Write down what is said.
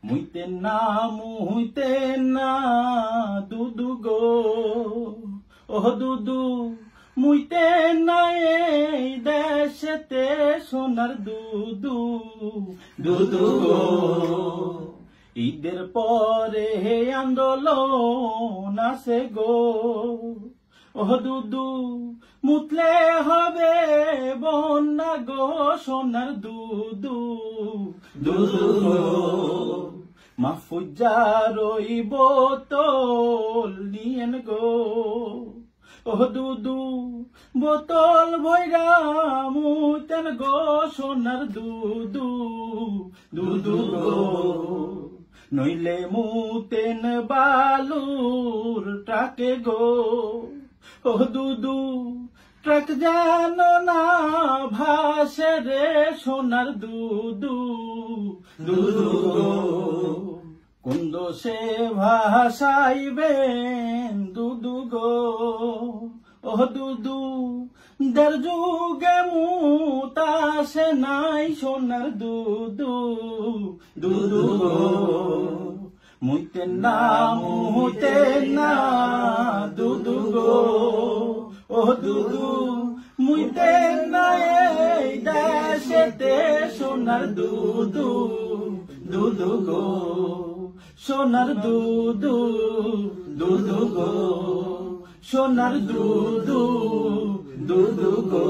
মুইতে না দুদু গো ও দুদু মুইতে না এই দেশেতে সোনার দুদু দুদু গো ঈদের পরে আন্দোলন আছে গো ও দুদু মুতলে হবে বন্যা গো সোনার দুদু দুদু গো মাহফুজার ওই বোতল নিয়েন গো ও দুদু বোতল ভৈরা মুতেন গো সোনার দুদু দুদু গো নইলে মুতেন বালুর ট্রাকে গো ও দুদু ট্রাক জানো না ভাসে রে সোনার দুদু দুদু গো কোন দোষে ভাসাইবেন দুদু গো ও দুদু দের যুগে মুতাসে নাই সোনার দুদু দুদু গো মুইতে না দুদু গো ও দুদু মুইতে না এই দেশেতে সোনার দুদু দুদু গো সোনার দুদু দুদু গো সোনার দুদু দুদু গো।